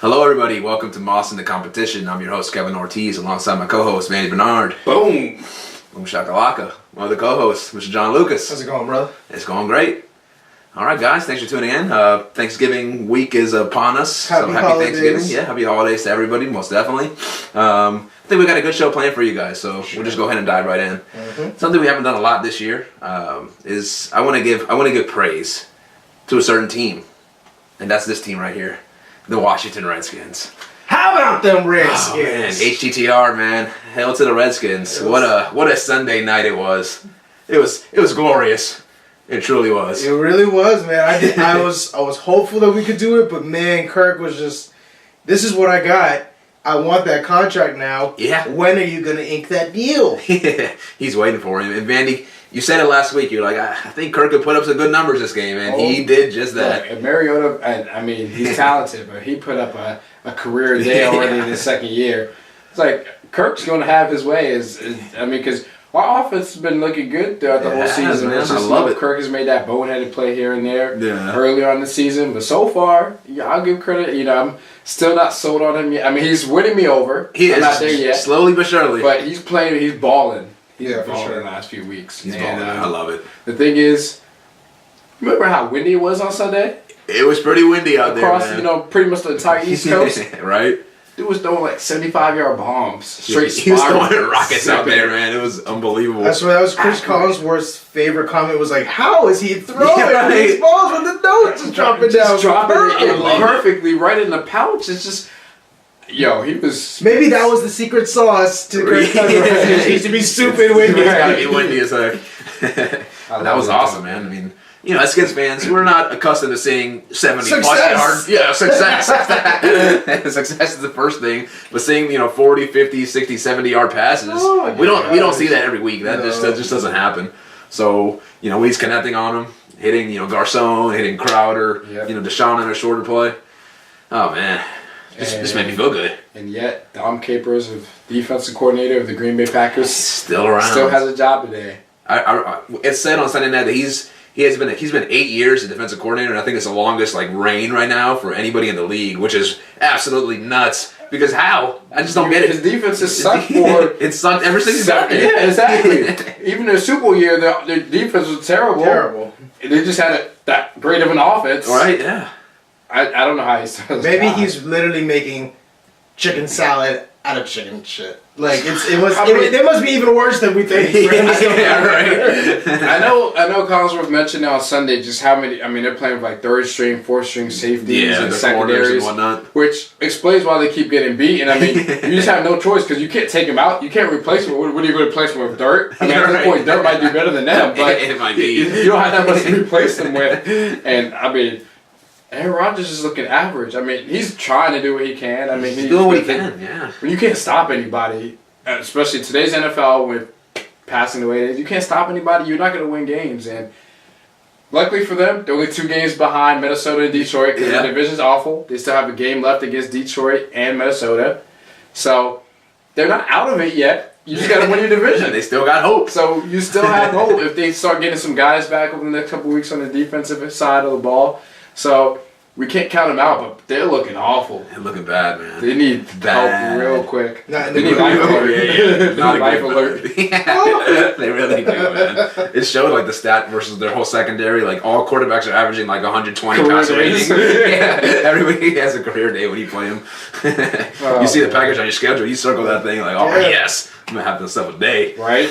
Hello, everybody. Welcome to Mossin, the competition. I'm your host, Kevin Ortiz, alongside my co-host, Manny Bernard. Boom. Boom shakalaka. One of the co-hosts, Mr. John Lucas. How's it going, brother? It's going great. All right, guys. Thanks for tuning in. Thanksgiving week is upon us. Happy holidays. Thanksgiving. Yeah, happy holidays to everybody, most definitely. I think we got a good show planned for you guys, so we'll just go ahead and dive right in. Mm-hmm. Something we haven't done a lot this year is I want to give praise to a certain team, and that's this team right here, the Washington Redskins. How about them Oh, Redskins? man, HTTR, man. Hail to the Redskins. What a Sunday night it was. It was glorious. It truly was. It really was, man. I was hopeful that we could do it, but man, Kirk was just, this is what I got. I want that contract now. Yeah. When are you gonna ink that deal? He's waiting for him. And Vandy, you said it last week. You're like, I think Kirk could put up some good numbers this game, and he did just that. And Mariota, I mean, he's talented, but he put up a career day already in his second year. It's like Kirk's going to have his way. Because our offense has been looking good throughout the whole season. Man. It's just, I love it. Kirk has made that boneheaded play here and there Yeah. early on in the season, but so far, I'll give credit. I'm still not sold on him yet. I mean, he's winning me over. I'm not there yet. Slowly but surely. But he's playing. He's balling. He's Yeah, for balling sure. the last few weeks. He's And, balling. I love it. The thing is, remember how windy it was on Sunday? It was pretty windy out Across, there, man. pretty much the entire East Coast. Right? Dude was throwing like 75-yard bombs. Straight He was spirals. throwing rockets out there, man. It was unbelievable. That's what that was. Chris Collinsworth's favorite comment was like, "How is he throwing Yeah, right. these balls with the nose just dropping down?" Just dropping it love it. perfectly right in the pouch. It's just, he was. Maybe that was the secret sauce to Kirk Cousins. He used to be stupid windy. It's gotta be windy as heck. That was it. awesome, man. I mean, as Skins fans, we're not accustomed to seeing 70 plus Success. yards. Yeah, success. Success is the first thing. But seeing 40, 50, 60, 70-yard passes, Oh, we don't gosh. see that every week. That just doesn't happen. So he's connecting on him, hitting Garcon, hitting Crowder, Yep. Deshaun in a shorter play. Oh man, this made me feel good. And yet, Dom Capers, of defensive coordinator of the Green Bay Packers, Still around. still has a job today. It's said on Sunday night that he's been 8 years as defensive coordinator, and I think it's the longest reign right now for anybody in the league, which is absolutely nuts. Because how? I just don't get it. His defense has sucked for. It sucked ever since he's been there. Yeah, exactly. Even their Super Bowl year, their defense was terrible. Terrible. They just had that great of an offense. Right? Yeah. I don't know how he's. Maybe he's literally making chicken salad out of chicken shit. Like it must be even worse than we think. Yeah, right. I know. Collinsworth mentioned on Sunday just how many. I mean, they're playing with like third string, fourth string safeties and the corners secondaries, and whatnot. which explains why they keep getting beat. And I mean, you just have no choice because you can't take him out. You can't replace him. What are you going to replace him with? Dirt? I mean, at this point, dirt might do better than them, but It might be. You don't have that much to replace them with. And I mean, Aaron Rodgers is looking average. I mean, he's trying to do what he can. I mean, He's doing what he can. Yeah. When you can't stop anybody, especially today's NFL with passing the way it is, you can't stop anybody. You're not going to win games. And luckily for them, they're only 2 games behind Minnesota and Detroit because the division's awful. They still have a game left against Detroit and Minnesota. So they're not out of it yet. You just got to win your division. They still got hope. So you still have hope if they start getting some guys back over the next couple weeks on the defensive side of the ball. So we can't count them out, but they're looking awful. They're looking bad, man. They need help real quick. Not in They the need life group. alert. They Not a need life good- alert. Yeah, they really do, man. It showed the stat versus their whole secondary. All quarterbacks are averaging 120 Career passer days. rating. Yeah, everybody has a career day when you play them. You see the package on your schedule, you circle that thing yes, I'm gonna have this stuff a day. Right?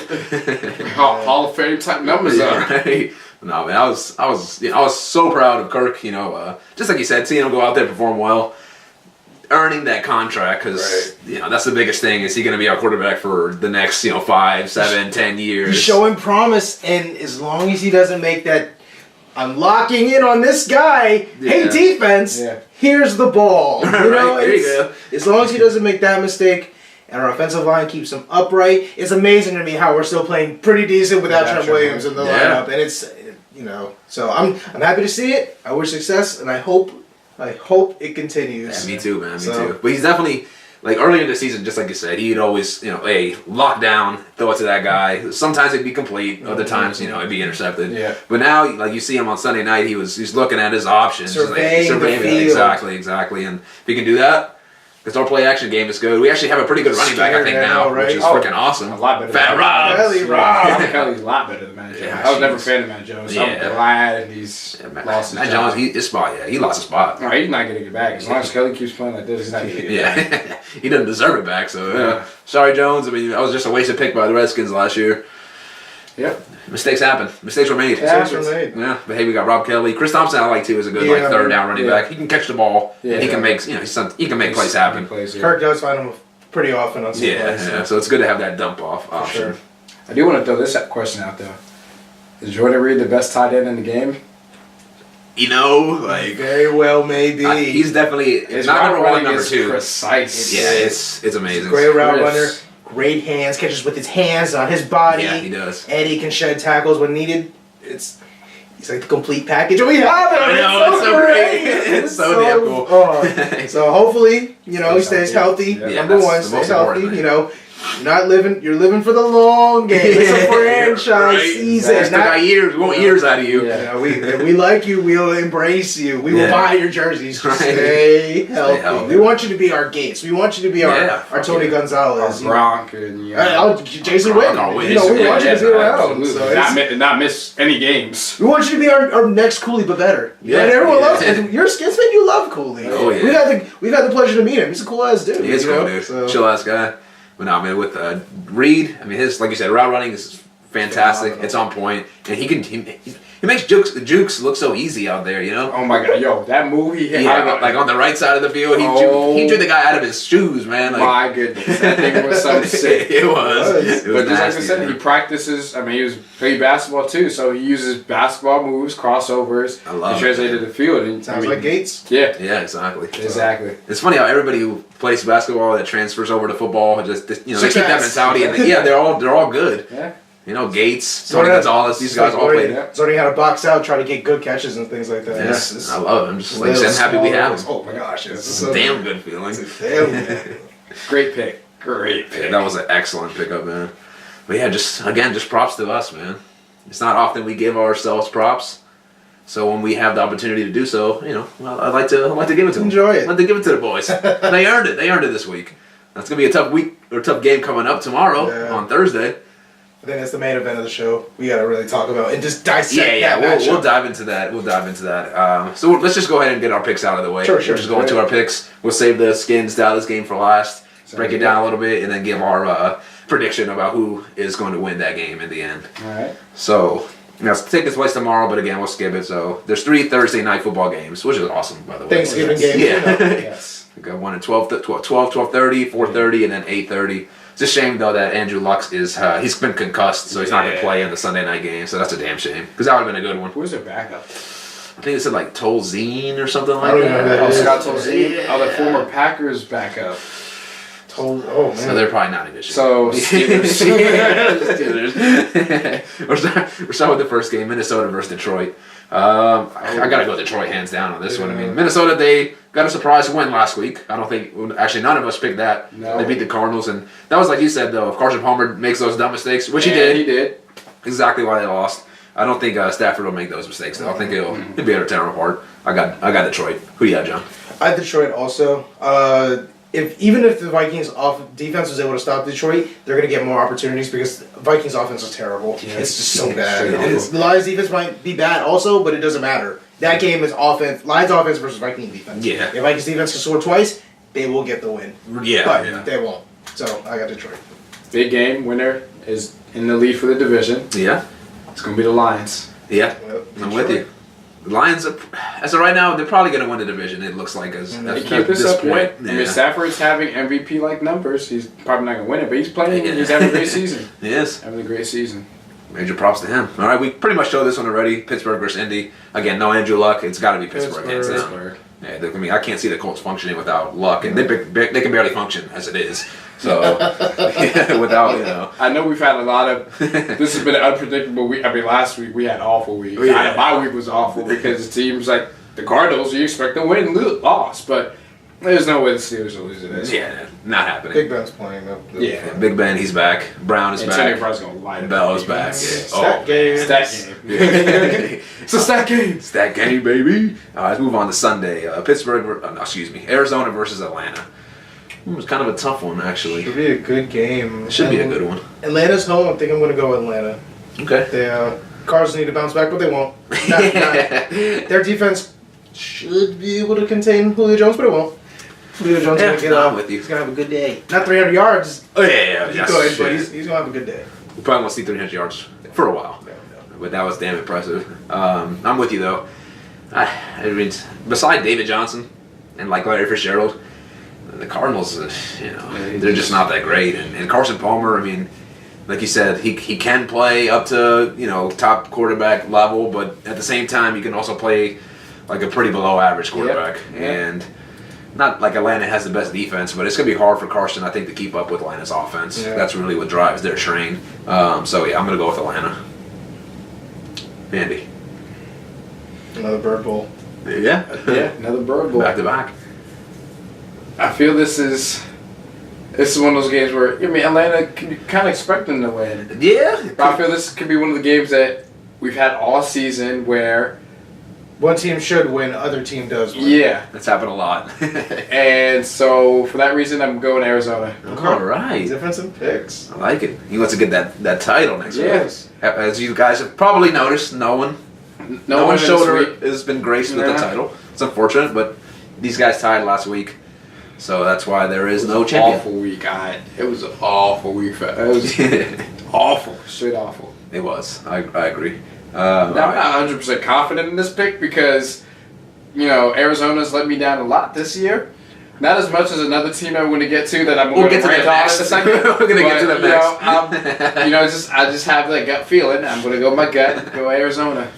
Hall of Fame type numbers up. Yeah, right. No, man, I was so proud of Kirk. Just like you said, seeing him go out there perform well, earning that contract because that's the biggest thing. Is he going to be our quarterback for the next 5, 7, 10 years? He's showing promise, and as long as he doesn't make that, I'm locking in on this guy. Hey, defense, here's the ball. There you go. As long as he doesn't make that mistake, and our offensive line keeps him upright, it's amazing to me how we're still playing pretty decent without Trent Williams in the lineup, and it's So I'm happy to see it. I wish success, and I hope it continues. Yeah, me too, man. Me too. But he's definitely like early in the season, just like you said, he'd always, lock down, throw it to that guy. Sometimes it'd be complete, other times, it'd be intercepted. Yeah. But now, like you see him on Sunday night, he's looking at his options, surveying the field. Exactly. And if he can do that, because our play action game is good. We actually have a pretty good running back, I think, now, right? which is freaking awesome. A lot better. Fat Rob. Kelly's a lot better than Matt Jones. Yeah, I was never a fan of Matt Jones. So I'm glad he's lost his Matt job. Jones, his spot, he lost his spot. No, he's not going to get back. As long as Kelly keeps playing like this, he's not going to get it back. He doesn't deserve it back, so sorry, Jones. I mean, I was just a wasted pick by the Redskins last year. Yep. Mistakes happen. Mistakes were made. Yeah, but hey, we got Rob Kelly. Chris Thompson, I like too, is a good third down running back. He can catch the ball and he can make he can make plays happen. Kirk does find him pretty often on some plays. Yeah. So it's good to have that dump off option. Sure. I do want to throw this question out there. Is Jordan Reed the best tight end in the game? Very well, maybe. He's definitely it's not number one, number two. Precise. It's amazing. Great route runner. Great hands, catches with his hands on his body. Yeah, he does. Eddie can shed tackles when needed. He's like the complete package. We have it. I know, it's so great. It's so damn cool. So hopefully, he stays healthy. Yeah, Number one, stays healthy. You're living for the long game. It's a franchise season. We got years. We want years out of you. Yeah, we like you. We'll embrace you. We will buy your jerseys. Stay healthy. We want you to be our Gates. We want you to be our Tony Gonzalez. Our Gronk and Jason Witten. We want you to be around. So not miss any games. We want you to be our next Cooley, but better. Yeah, and everyone loves him. You're a Skins fan. You love Cooley. Oh yeah. We've had the pleasure to meet him. He's a cool ass dude. He is cool, dude. Chill ass guy. But no, man, with Reed, I mean, his, like you said, route running is fantastic. It's on point, and he makes jukes look so easy out there, Oh my god, that move he hit, like on the right side of the field, he drew the guy out of his shoes, man. Like, my goodness, that thing was so sick. It was But just nasty, like I said, he practices. I mean, he was playing basketball too, so he uses basketball moves, crossovers, and translated to the field. And, sounds like Gates. Yeah, exactly. It's funny how everybody who plays basketball that transfers over to football just they keep that mentality, and they're all good. Yeah. Gates, Tony Gonzalez, these guys all played. Learning how to box out, try to get good catches and things like that. Yeah, I love him. Just I'm happy we have him. Oh my gosh, it's a damn good feeling. Great pick. Yeah, that was an excellent pickup, man. But yeah, just props to us, man. It's not often we give ourselves props. So when we have the opportunity to do so, I'd like to give it to them. Enjoy it. I'd like to give it to the boys. They earned it. They earned it this week. That's gonna be a tough game coming up tomorrow on Thursday. I think that's the main event of the show. We gotta really talk about and just dissect that matchup. We'll dive into that. So let's just go ahead and get our picks out of the way. Sure. We'll just go into our picks. We'll save the Skins Dallas game for last. Break it down a little bit, and then give our prediction about who is going to win that game in the end. All right. So. Take this place tomorrow, but again, we'll skip it. So there's 3 Thursday night football games, which is awesome, by the way. Thanksgiving games. Yeah. Yes. We got one at 12:30, 4:30, and then 8:30. It's a shame though that Andrew Luck he's been concussed, so he's not gonna play in the Sunday night game. So that's a damn shame because that would have been a good one. Who's their backup? I think it said like Tolzien or something like that. Scott Tolzien, the former Packers backup. Oh man. So they're probably not even. So Steelers. We're starting with the first game, Minnesota versus Detroit. I gotta go Detroit hands down on this one. I mean, Minnesota, they got a surprise win last week. I don't think actually none of us picked that. No. They beat the Cardinals, and that was like you said though. If Carson Palmer makes those dumb mistakes, which he did, exactly why they lost. I don't think Stafford will make those mistakes though. I think he'll be able to tear them apart. I got Detroit. Who do you got, John? I had Detroit also. Even if the Vikings defense was able to stop Detroit, they're going to get more opportunities because Vikings offense is terrible. Yeah, it's just so bad. The Lions defense might be bad also, but it doesn't matter. That game is Lions offense versus Vikings defense. Yeah. If Vikings defense can score twice, they will get the win. Yeah. But they won't. So I got Detroit. Big game. Winner is in the lead for the division. Yeah. It's going to be the Lions. Yeah. I'm with you. The Lions, as of right now, they're probably going to win the division, it looks like, at this point. Yeah. I mean, Stafford's having MVP-like numbers. He's probably not going to win it, but he's playing. He's having a great season. He is. Having a great season. Major props to him. All right, we pretty much showed this one already. Pittsburgh versus Indy. Again, no Andrew Luck. It's got to be Pittsburgh. Hands down. Yeah, I can't see the Colts functioning without Luck, and they can barely function as it is. So, without, I know we've had a lot of. This has been an unpredictable week. I mean, last week we had awful weeks. Yeah. My week was awful because it seems like the Cardinals, you expect to win, lost. But There's no way the Steelers are losing this. Yeah, not happening. Big Ben's playing though. Yeah. Big Ben, he's back. Brown is Antonio back. Brown's gonna light it. Bell is back. Yeah. Stat game. It's a stat game. It's that game, baby. Let's move on to Sunday. Arizona versus Atlanta. It was kind of a tough one, actually. Should be a good game. It should be a good one. Atlanta's home. I think I'm going to go Atlanta. Okay. The Cars need to bounce back, but they won't. Their defense should be able to contain Julio Jones, but it won't. Julio Jones Yeah, going to get I'm up. with you. He's going to have a good day. Not 300 yards. Oh, yeah. He could, but he's going to have a good day. We probably won't see 300 yards for a while. No. But that was damn impressive. I'm with you, though. I mean, beside David Johnson and like Larry Fitzgerald, the Cardinals, they're just not that great. And Carson Palmer, I mean, like you said, he can play up to, top quarterback level, but at the same time, he can also play like a pretty below average quarterback. Yep. And not like Atlanta has the best defense, but it's going to be hard for Carson, I think, to keep up with Atlanta's offense. Yeah. That's really what drives their train. I'm going to go with Atlanta. Andy. Another Bird Bowl. Yeah. Yeah, another Bird Bowl. Back to back. I feel this is one of those games where Atlanta can kind of expect them to win. Yeah. But I feel this could be one of the games that we've had all season where one team should win, other team does win. Yeah. That's happened a lot. And so for that reason, I'm going Arizona. All right. Difference in picks. I like it. He wants to get that title next week. Yes. As you guys have probably noticed, no one's shoulder has been graced with the title. It's unfortunate, but these guys tied last week, so that's why there is no champion. Awful week. It was an awful week. It was awful. Straight awful. It was. I agree. Now, I'm not 100% confident in this pick because, Arizona's let me down a lot this year. Not as much as another team I'm going to get to that I'm going to get to that next. in a second. We're going to get to that next. I just have that gut feeling. I'm going to go with my gut. Go Arizona.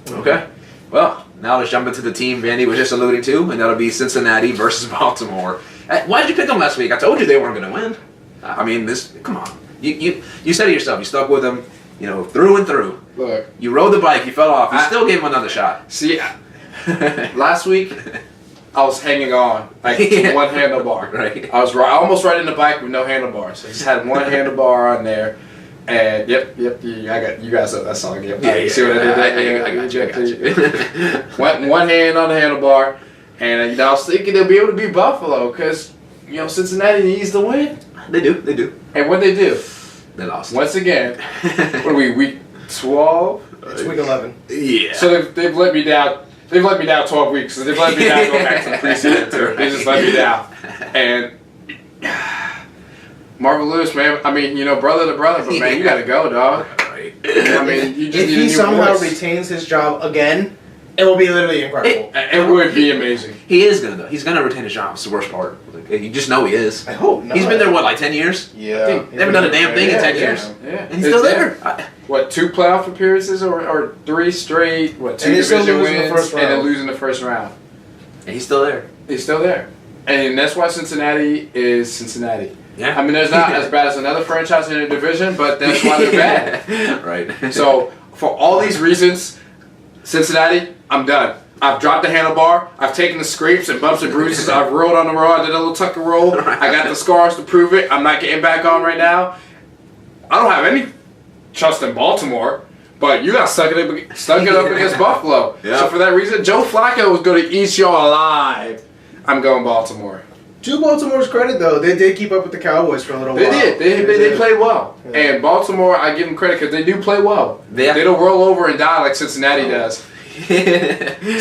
Okay. Well, now let's jump into the team Vandy was just alluding to, and that'll be Cincinnati versus Baltimore. Why did you pick them last week? I told you they weren't going to win. I mean, come on. You said it yourself. You stuck with them, through and through. Look. You rode the bike. You fell off. You still gave them another shot. See, last week, I was hanging on to one handlebar. Right. I almost riding the bike with no handlebars. I just had one handlebar on there. And yep, you guys know that song. Yep. Yeah, see what I did there? I got you. One hand on the handlebar, and I was thinking they'll be able to beat Buffalo because Cincinnati needs to win. They do. And what they do? They lost. Once again, what are we, week 12? It's week 11. Yeah. So they've let me down. They've let me down 12 weeks. So they've let me down going back to the preseason too. They just let me down. And Marvin Lewis, man. I mean, brother to brother, but man, you gotta go, dog. Right. I mean, you just if need a he new somehow voice. retains his job again, it will be literally incredible. It would be amazing. He is gonna though. He's gonna retain his job. It's the worst part. You just know he is. I hope not. He's been there 10 years? Yeah. They haven't done a damn thing in 10 years. Yeah. And he's still there. What, 2 playoff appearances or 3 straight? 2 And he's still division losing the wins first and then round. losing the first round? And he's still there. He's still there, and that's why Cincinnati is Cincinnati. Yeah. I mean, there's not as bad as another franchise in the division, but that's why they're bad. Right. So for all these reasons, Cincinnati, I'm done. I've dropped the handlebar. I've taken the scrapes and bumps and bruises. I've rolled on the road. I did a little tuck and roll. I got the scars to prove it. I'm not getting back on right now. I don't have any trust in Baltimore, but you got stuck it up against Buffalo. Yeah. So for that reason, Joe Flacco was going to eat y'all alive. I'm going Baltimore. To Baltimore's credit, though, they did keep up with the Cowboys for a little They while. did. They played well. Yeah. And Baltimore, I give them credit because they do play well. Yeah. They don't roll over and die like Cincinnati does.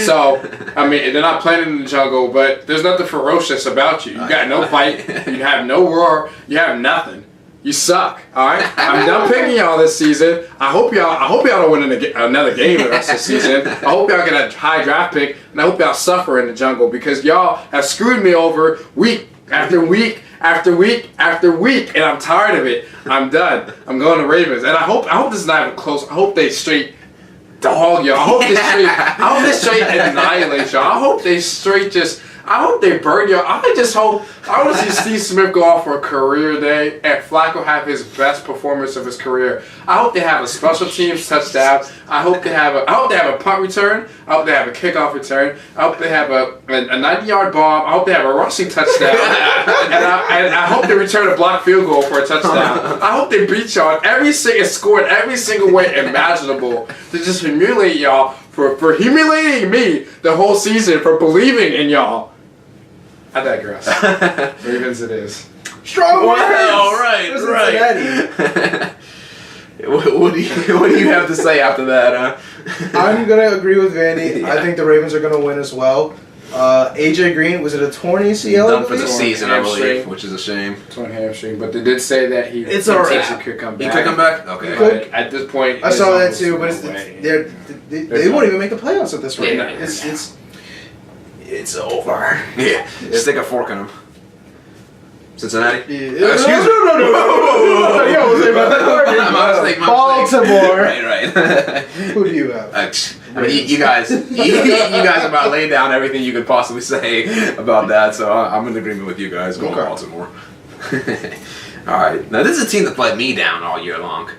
So, I mean, they're not playing in the jungle, but there's nothing ferocious about you. You got no fight. You have no roar. You have nothing. You suck. All right. I'm done picking y'all this season. I hope y'all don't win another game the rest of the season. I hope y'all get a high draft pick, and I hope y'all suffer in the jungle because y'all have screwed me over week after week after week after week, and I'm tired of it. I'm done. I'm going to Ravens, and I hope this is not even close. I hope they straight dog y'all. I hope they straight annihilate y'all. I hope they straight just. I hope they burn you. I want to see Steve Smith go off for a career day and Flacco have his best performance of his career. I hope they have a special teams touchdown. I hope they have a punt return. I hope they have a kickoff return. I hope they have a 90-yard bomb. I hope they have a rushing touchdown. and I hope they return a blocked field goal for a touchdown. I hope they beat y'all and score in every single way imaginable to just humiliate y'all for humiliating me the whole season for believing in y'all. I digress. Ravens it is. Strong words! All right. What do you have to say after that? I'm going to agree with Vandy. Yeah. I think the Ravens are going to win as well. AJ Green, was it a torn ACL? Done for the season, I believe, which is a shame. Torn hamstring, but they did say that he could come back. He could come back? Okay. But at this point, I saw that too, but they won't even make the playoffs at this rate. It's over. Yeah. Stick a fork in him. Cincinnati? Yeah. Excuse me. No. Baltimore. Right. Who do you have? I mean, you guys about laid down everything you could possibly say about that, so I'm in agreement with you guys. Go Baltimore. All right. Now, this is a team that played me down all year long.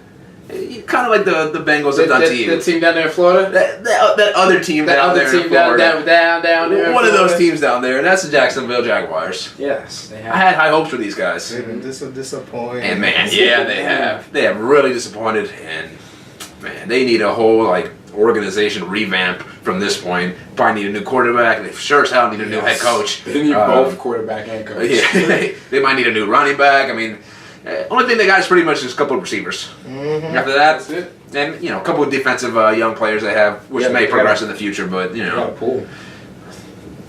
Kind of like the Bengals have done to you. The team down there in Florida? That other team down there in Florida. Down there One of those teams down there, and that's the Jacksonville Jaguars. Yes, they have. I had high hopes for these guys. They've been disappointed. And man, yeah, they have. They have really disappointed, and man, they need a whole organization revamp from this point. Probably need a new quarterback. They sure as hell need a new head coach. They need both quarterback and coach. Yeah, they might need a new running back. I mean, only thing they got is pretty much just a couple of receivers. Mm-hmm. After that, that's it. And a couple of defensive young players they have, which may progress in the future. But they got a pool.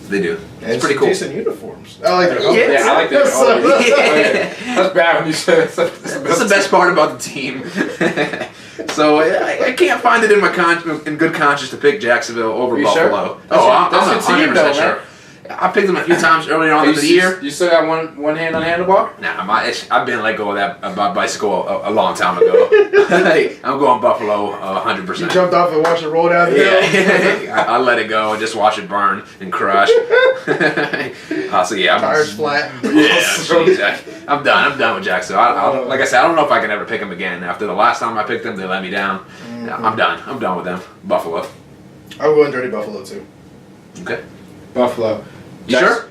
They do. And it's pretty cool. Decent uniforms. I like their I like their That's bad when you say that. That's the best part about the team. So I can't find it in good conscience to pick Jacksonville over Buffalo. Sure? I'm that's 100% sure. I picked them a few times earlier on in the year. You still got one hand on the handlebar? Nah, I've been let go of that bicycle a long time ago. I'm going Buffalo 100%. You jumped off and watched it roll down the hill? Yeah, I let it go and just watch it burn and crush. So yeah, tires flat. Yeah, I'm done. I'm done with Jacksonville. Like I said, I don't know if I can ever pick them again. After the last time I picked them, they let me down. Mm-hmm. I'm done. I'm done with them. Buffalo. I'm going Dirty Buffalo too. Okay. Buffalo. You sure?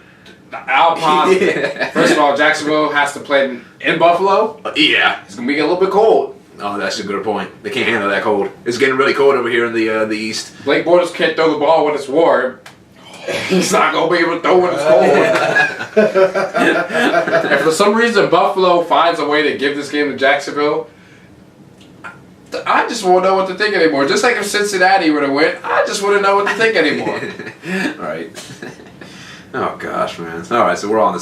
I'll pause. Yeah. First of all, Jacksonville has to play in Buffalo. Yeah. It's going to be a little bit cold. Oh, that's a good point. They can't handle that cold. It's getting really cold over here in the east. Blake Bortles can't throw the ball when it's warm. He's not going to be able to throw when it's cold. If for some reason Buffalo finds a way to give this game to Jacksonville, I just won't know what to think anymore. Just like if Cincinnati were to win, I just wouldn't know what to think anymore. Right. Oh gosh, man. All right, so we're all on the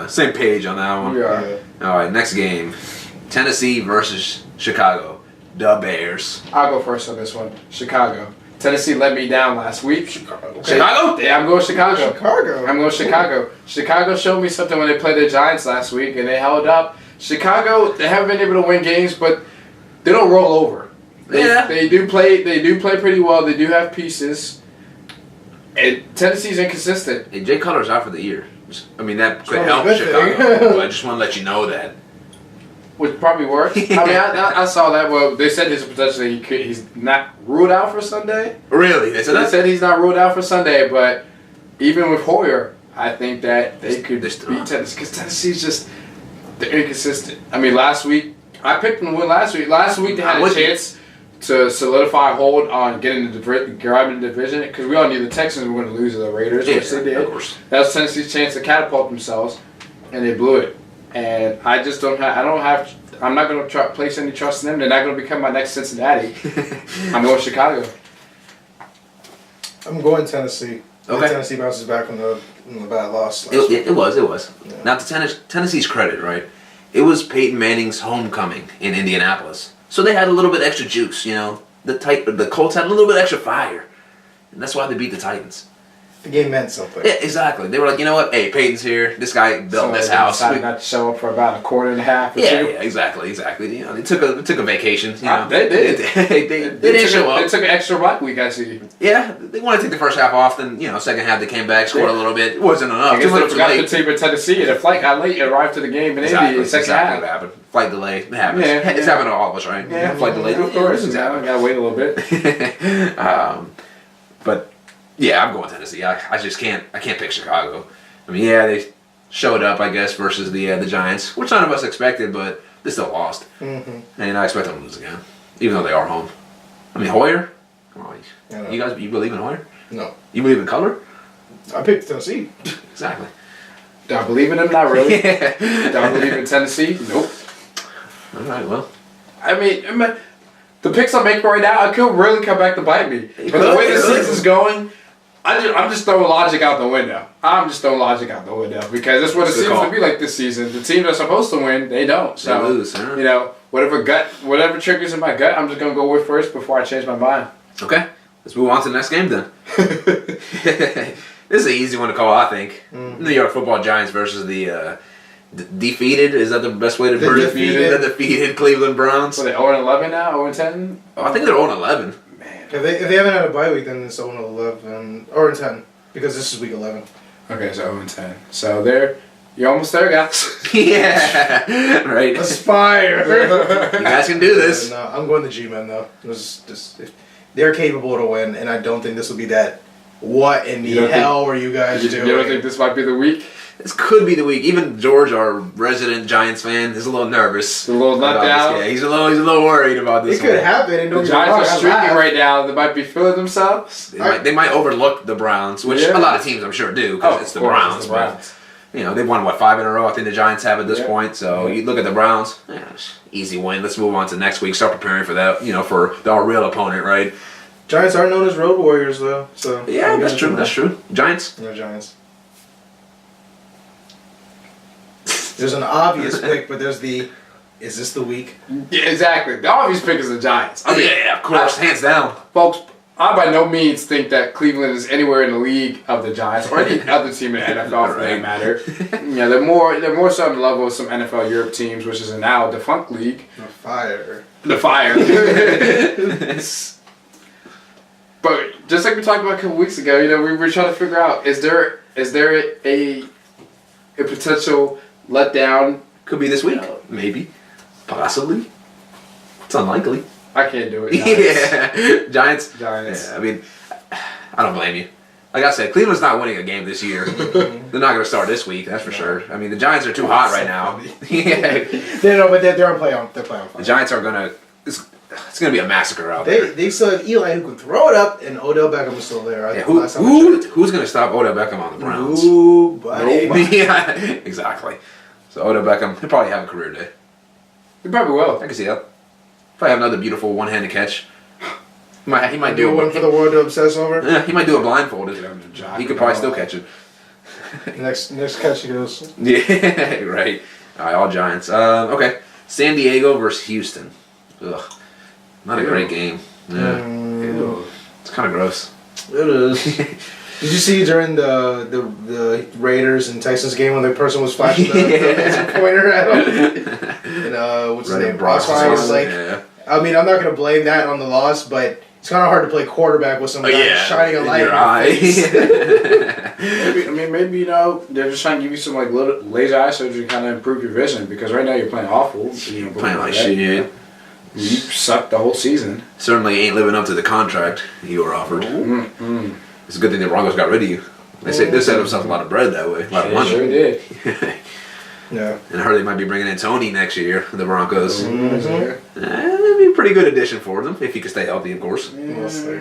same page on that one. We are. Yeah. All right, next game: Tennessee versus Chicago. The Bears. I'll go first on this one. Chicago. Tennessee let me down last week. Chicago? Yeah, I'm going Chicago. I'm going Chicago. Okay. Chicago showed me something when they played the Giants last week, and they held up. Chicago, they haven't been able to win games, but they don't roll over. They do play pretty well. They do have pieces. And Tennessee's inconsistent. Hey, Jay Cutler's out for the year. I mean, that could help Chicago. But I just want to let you know that. Would probably work. I mean, I saw that. Well, they said he's not ruled out for Sunday. Really? They said that? They said he's not ruled out for Sunday, but even with Hoyer, I think that they could beat Tennessee because Tennessee's just they're inconsistent. I mean, last week I picked them to win. Last week they had a chance to solidify a hold on grabbing the division because we all knew the Texans were going to lose to the Raiders, which they did. Of course. That was Tennessee's chance to catapult themselves, and they blew it. And I just don't have. I'm not going to place any trust in them. They're not going to become my next Cincinnati. I'm going Chicago. I'm going Tennessee. Okay. Tennessee bounces back from the bad loss. It was. Yeah. Now, to Tennessee's credit, right? It was Peyton Manning's homecoming in Indianapolis, so they had a little bit extra juice. The Colts had a little bit extra fire, and that's why they beat the Titans. The game meant something. Yeah, exactly. They were like, you know what? Hey, Peyton's here. This guy built this house. Decided not to show up for about a quarter and a half. Or Yeah, two. yeah, exactly. You know, they took a vacation. You know, They did. They didn't show up. They took an extra bye week, I see. Yeah, they wanted to take the first half off. Then second half they came back, scored a little bit. It wasn't enough. I guess Too they little, too forgot late. to take Tennessee. The flight got late. Arrived to the game in Indy in the second exactly half. what happened. Flight delay. It happens. Yeah, It's happened to all of us, right? Yeah, Flight delay. Of course. It's happened. Gotta wait a little bit. But yeah, I'm going Tennessee. I just can't. I can't pick Chicago. I mean, yeah, they showed up, I guess, versus the Giants, which none of us expected, but they still lost. Mm-hmm. And I expect them to lose again, even though they are home. I mean, Hoyer. Come on, you believe in Hoyer? No. You believe in Cutler? I picked Tennessee. Exactly. Do I believe in them? Not really. Yeah. Do I believe in Tennessee? Nope. All right. Well. I mean, the picks I'm making right now, I could really come back to bite me. But the way the season's going, I'm just throwing logic out the window. Because that's what it seems to be like this season. The teams are supposed to win, they don't. So they lose, huh? whatever triggers in my gut, I'm just gonna go with first before I change my mind. Okay. Let's move on to the next game then. This is an easy one to call, I think. Mm-hmm. New York Football Giants versus the defeated. Is that the best way to put it? The defeated Cleveland Browns. So they're 0-11 now, 0-10. Oh, I think they're 0-11. Man. If they haven't had a bye week, then it's 0-11 or 10 because this is week 11. Okay, so 0-10. So you're almost there, guys. Yeah, right. Aspire. You guys can do this. No, I'm going the G-Men though. They're capable to win, and I don't think this will be that. What in the hell were you guys doing? You don't think this might be the week? This could be the week. Even George, our resident Giants fan, is a little nervous. A little nut down. Yeah, he's a little worried about this. It could happen. And the Giants are streaking right now. They might be feeling themselves. They might overlook the Browns, which a lot of teams I'm sure do because it's the Browns. But they've won 5 in a row. I think the Giants have at this point. So you look at the Browns, easy win. Let's move on to next week. Start preparing for that. For our real opponent, right? Giants are known as road warriors, though. So yeah, that's true. That's true. Giants. No Giants. There's an obvious pick, but there's is this the week? Yeah, exactly. The obvious pick is the Giants. I mean, yeah, of course, hands down. Folks, I by no means think that Cleveland is anywhere in the league of the Giants or any other team in the NFL for that matter. They're more so on the level of some NFL Europe teams, which is a now defunct league. The Fire. But just like we talked about a couple weeks ago, we were trying to figure out is there a potential letdown? Could be this week. Maybe. Possibly. It's unlikely. I can't do it. Giants. Yeah. Giants. Yeah, I mean, I don't blame you. Like I said, Cleveland's not winning a game this year. They're not going to start this week, that's for sure. I mean, the Giants are too hot right now. Yeah. They're on playoff. They're playoff. The Giants are going to... It's going to be a massacre out there. They still have Eli who can throw it up, and Odell Beckham is still there. Who's going to stop Odell Beckham on the Browns? Nobody. Yeah, exactly. So Odell Beckham, he'll probably have a career day. He probably will. I can see that. Probably have another beautiful one-handed catch. He might do one for the world to obsess over. Yeah, he might do it blindfolded. He could probably still catch it. Next catch he goes. Yeah, right. All right, all Giants. Okay, San Diego versus Houston. Ugh, not a great game. Yeah, it's kind of gross. It is. Did you see during the Raiders and Texans game when the person was flashing the pointer at him? And what's his name? Rossmeyer was like, I mean, I'm not going to blame that on the loss, but it's kind of hard to play quarterback with some guy shining a light in your face. maybe they're just trying to give you some little laser eye surgery to kind of improve your vision because right now you're playing awful. Playing like shit. You sucked the whole season. Certainly ain't living up to the contract you were offered. Mm-hmm. It's a good thing the Broncos got rid of you. They set themselves a lot of bread that way. A lot of money. Sure did. Yeah. And I heard they might be bringing in Tony next year, the Broncos. Mm-hmm. That'd be a pretty good addition for them, if he can stay healthy, of course. We'll see.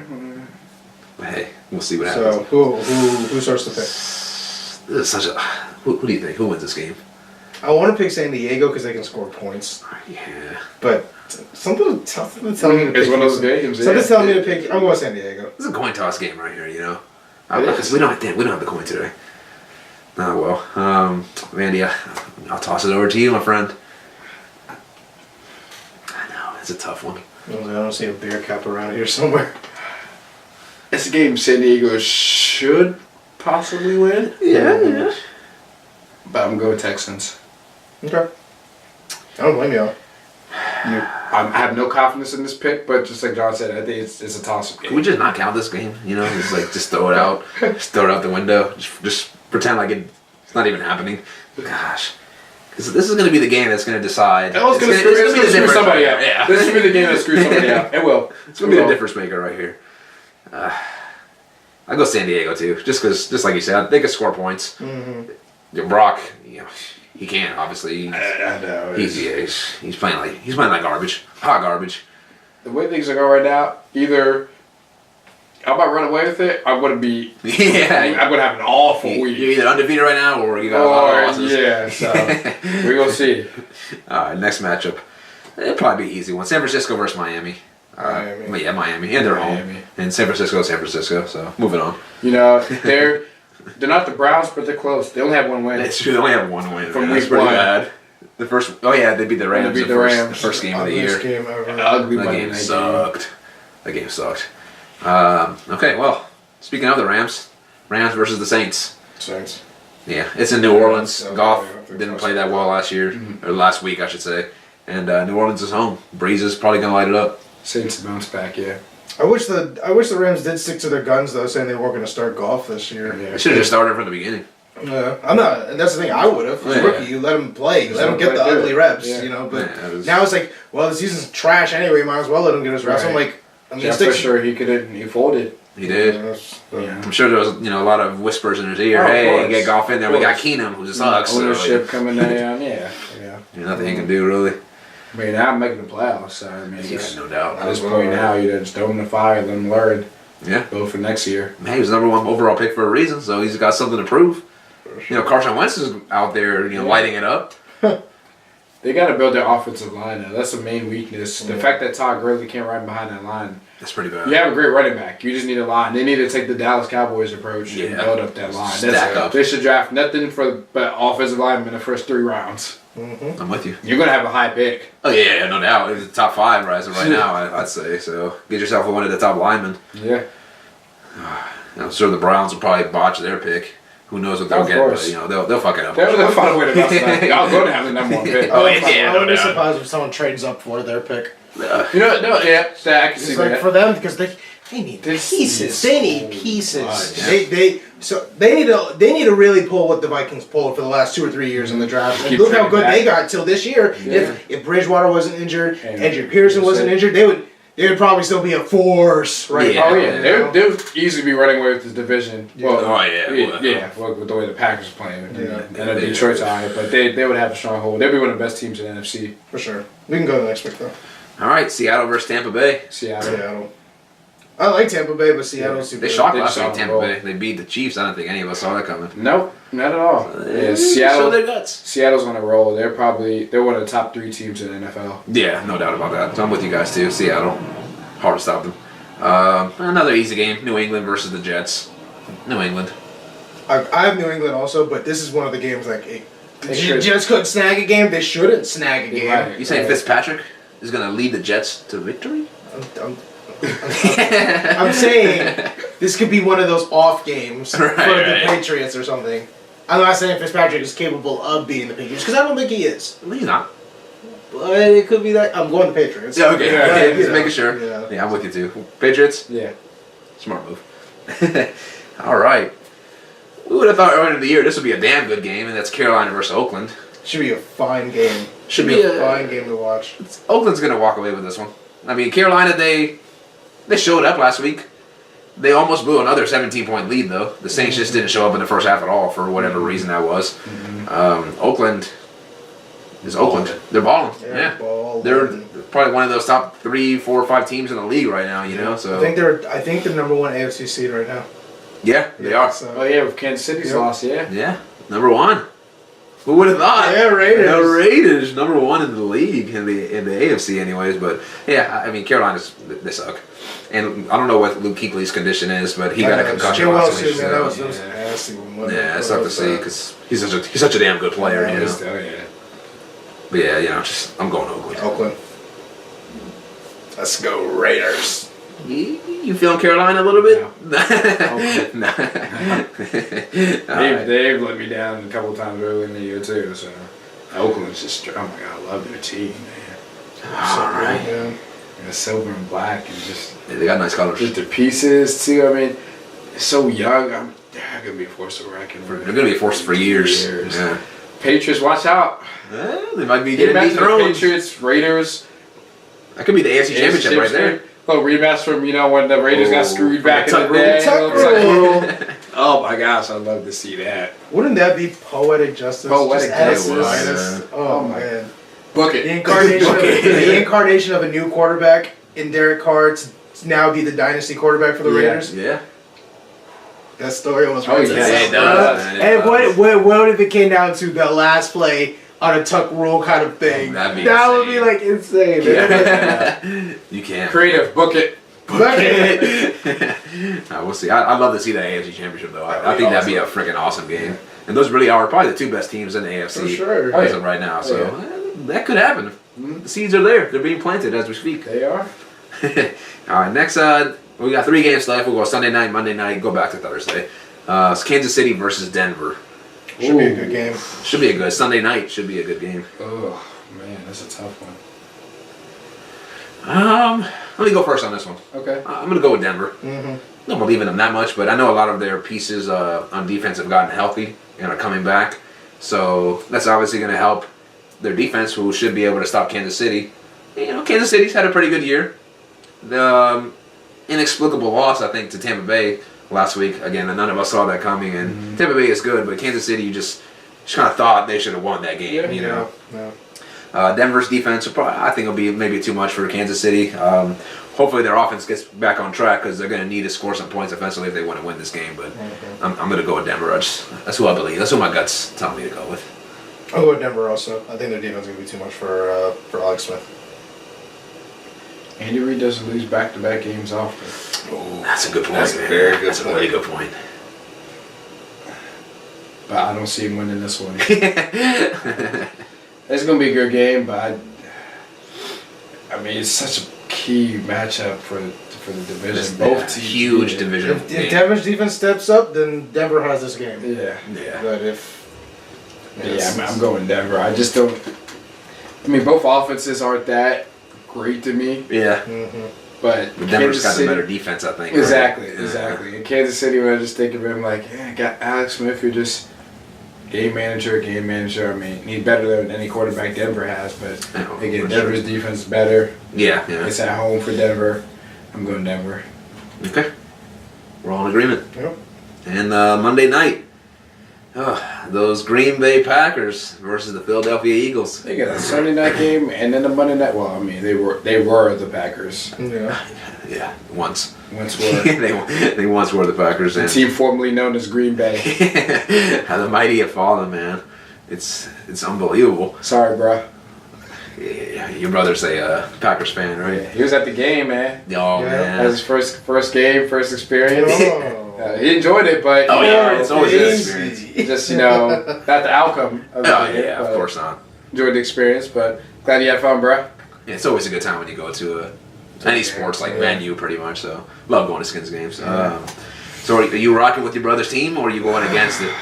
But hey, we'll see what happens. So, who starts to pick? This is such a... Who do you think? Who wins this game? I want to pick San Diego because they can score points. Yeah. But something telling me to pick. It's one of those games. Something's telling me to pick. I'm going San Diego. This is a coin toss game right here, Because we don't have the coin today. Oh, well. Randy, I'll toss it over to you, my friend. I know, it's a tough one. I don't see a beer cap around here somewhere. It's a game San Diego should possibly win. Yeah. But I'm going with Texans. Okay. I don't blame you. I have no confidence in this pick, but just like John said, I think it's a toss-up game. Can we just not count this game? You know, just throw it out, just throw it out the window, just pretend like it's not even happening. Gosh, because this is going to be the game that's going to decide. Oh, it's going to screw somebody out. Yeah, this is going to be the game that screws somebody out. It will. It's going to be the difference maker right here. I go San Diego too, just because, just like you said, they could score points. Mm-hmm. Brock, he can't obviously. I know. He's playing like garbage, hot garbage. The way things are going right now, either I might run away with it. I'm gonna be. Yeah, I'm gonna have an awful week. You're either undefeated right now, or you got a lot of losses. Yeah, so we're gonna see. All right, next matchup. It'll probably be an easy one. San Francisco versus Miami. Miami. Yeah, Miami, and they're home. And San Francisco. So moving on. They're not the Browns, but they're close. They only have one win. It's true. They only have one win. From That's week pretty one. bad. The first. Oh yeah, they beat the Rams. The first game of the year. Game ever. Ugly That Monday game night sucked. That game sucked. Okay, well, speaking of the Rams versus the Saints. Saints. Yeah, it's in New Orleans. Yeah, Goff yeah, didn't play that well last year, or last week, I should say. And New Orleans is home. Breeze is probably gonna light it up. Saints bounce back, yeah. I wish the Rams did stick to their guns though, saying they weren't going to start Goff this year. They should have just started from the beginning. I'm not. And that's the thing. I would have. As a rookie, you let him play. Let him get the ugly reps. Yeah. But now it's like, well, the season's trash anyway. Might as well let him get his reps. Right. I'm like, For sure he folded. He did. Yeah. I'm sure there was a lot of whispers in his ear. Oh, of hey, course. get Goff in there. We got Keenum, who just sucks. Ownership coming down. Yeah. Nothing he can do really. I mean, now I'm making the playoffs, so I mean, Yeah, no doubt. at this point now, you just throw him in the fire, let him learn. Yeah. Go for next year. Man, he was number one overall pick for a reason, so he's got something to prove. Carson Wentz is out there, lighting it up. They got to build their offensive line now. That's the main weakness. The fact that Todd Gurley can't run behind that line. That's pretty bad. You have a great running back. You just need a line. They need to take the Dallas Cowboys approach and build up that line. Stack up. They should draft nothing but offensive linemen in the first 3 rounds. Mm-hmm. I'm with you. You're going to have a high pick. Oh, yeah, no doubt. It's the top 5 right now, I'd say. So get yourself one of the top linemen. Yeah. I'm sure the Browns will probably botch their pick. Who knows what they'll get, course. but they'll fuck it up. They'll find a way to mess it up. Y'all going to have the number 1 pick. I wouldn't be surprised if someone trades up for their pick. I can see It's like that. for them because they need pieces. They need pieces. They need to really pull what the Vikings pulled for the last 2 or 3 years in the draft. And look how good they got till this year. Yeah. If Bridgewater wasn't injured, Andrew Pearson wasn't injured, they would probably still be a force, right? Yeah. Oh yeah, they would easily be running away with this division. Yeah. Well, Well, with the way the Packers are playing. Yeah. And Detroit's alright, but they would have a stronghold. They'd be one of the best teams in the NFC. For sure. We can go to the next pick though. All right, Seattle versus Tampa Bay. Seattle. I like Tampa Bay, but Seattle's super They good. shocked They last just week, Tampa roll. Bay. They beat the Chiefs. I don't think any of us saw that coming. Nope, not at all. Yeah, Show their guts. Seattle's on a roll. They're one of the top 3 teams in the NFL. Yeah, no doubt about that. So I'm with you guys too. Seattle, hard to stop them. Another easy game: New England versus the Jets. New England. I have New England also, but this is one of the games like They should. Jets couldn't snag a game. They shouldn't snag a game. Right. You saying Fitzpatrick is going to lead the Jets to victory? I'm saying this could be one of those off games for the Right. Patriots or something. I'm not saying Fitzpatrick is capable of beating the Patriots because I don't think he is. Well, he's not. But it could be that I'm going the Patriots. Yeah, okay. Yeah, Okay, you just know, making sure. yeah. Yeah, I'm with you too. Patriots? Yeah. Smart move. All right. We would have thought earlier in the year this would be a damn good game, and that's Carolina versus Oakland. Should be a fine game. Should be a a- fine game to watch. Oakland's going to walk away with this one. I mean, Carolina, they showed up last week. They almost blew another 17-point lead, though. The Saints just didn't show up in the first half at all for whatever reason that was. Oakland is Oakland. They're balling. Yeah. They're probably one of those top 3, 4, 5 teams in the league right now, you know? So I think they're number 1 AFC seed right now. yeah, they are. So. Oh yeah, with Kansas City's loss, yeah. Yeah, number 1. Who would have thought? Yeah, Raiders. The Raiders, number 1 in the league, in the AFC, anyways. But yeah, I mean, Carolina's they suck, and I don't know what Luke Kuechly's condition is, but he got a concussion last week. That was So, a nasty one. yeah, it sucked to see because he's such a damn good player. You know? Oh yeah. But yeah, I'm going Oakland. Oakland. Let's go Raiders. You feeling Carolina a little bit? No. They've let me down a couple times early in the year too. So Oakland's just, oh my God, I love their team, man. All right. Yeah. And silver and black and just They got nice colors. just the pieces too. I mean, it's so young. They're gonna be a force to reckon with. They're gonna be a force for years. Yeah. Patriots, watch out. They might be Get getting back to the dethroned. Patriots, Raiders. That could be the AFC Championship right there. Little rematch from when the Raiders got screwed back in the Tuck day. Tuck Little rule. Oh my gosh, I'd love to see that. Wouldn't that be poetic justice? Poetic Just justice. minus. Oh man. Book it. The incarnation of a new quarterback in Derek Carr to now be the dynasty quarterback for the Raiders. Yeah. That story almost Oh, writes yeah, itself. it does, man, it And does. what if it came down to the last play on a tuck rule kind of thing? That'd be that would insane. be like insane. Yeah. You can't. Creative, book it. We'll see. I'd love to see that AFC Championship though. I think that'd be a freaking awesome game. And those really are probably the two best teams in the AFC For sure. as of right now. So that could happen. The seeds are there. They're being planted as we speak. They are. All right, next we got 3 games left. We'll go Sunday night, Monday night, go back to Thursday. It's Kansas City versus Denver. Should be a good game. Should be a good Sunday night. Should be a good game. Oh man, that's a tough one. Let me go first on this one. Okay. I'm gonna go with Denver. Mm-hmm. I don't believe in them that much, but I know a lot of their pieces on defense have gotten healthy and are coming back. So that's obviously going to help their defense, who should be able to stop Kansas City. Kansas City's had a pretty good year. The inexplicable loss, I think, to Tampa Bay last week. Again, none of us saw that coming. And Tampa Bay is good, but Kansas City, you just kind of thought they should have won that game. Yeah. Denver's defense, I think, will be maybe too much for Kansas City. Hopefully their offense gets back on track because they're going to need to score some points offensively if they want to win this game. But I'm going to go with Denver. That's who I believe. That's who my guts tell me to go with. I'll go with Denver also. I think their defense is going to be too much for Alex Smith. Andy Reid doesn't lose back-to-back games often. Oh, that's a good point. That's a man. very good That's a point. really good point. But I don't see him winning this one. It's going to be a good game, but I mean, it's such a key matchup for the division. Both teams. Huge division. If Denver's defense steps up, then Denver has this game. Yeah. But if... I'm going Denver. I just don't... I mean, both offenses aren't that great to me. Yeah. But Denver's got the better defense, I think. Exactly, right? exactly. In Kansas City, when I just think of him like, got Alex Smith, who just game manager. I mean, he's better than any quarterback Denver has, but again, Denver's defense is better. Yeah. It's at home for Denver. I'm going Denver. Okay. We're all in agreement. Yep. And Monday night, those Green Bay Packers versus the Philadelphia Eagles. They got a Sunday night game and then a Monday night. Well, I mean, they were the Packers. Yeah. Yeah, once. Once were. they once were the Packers. The team formerly known as Green Bay. How the mighty have fallen, man. It's unbelievable. Sorry, bro. Yeah, your brother's a Packers fan, right? Yeah, he was at the game, man. Oh, Yeah. man. That was his first game, first experience. Oh. He enjoyed it, but Oh, yeah, it's always an experience. just not the outcome of the Oh, game. yeah, of but course not. Enjoyed the experience, but glad you had fun, bro. Yeah, it's always a good time when you go to any sports venue, pretty much. So love going to Skins games. So are you rocking with your brother's team, or are you going against it?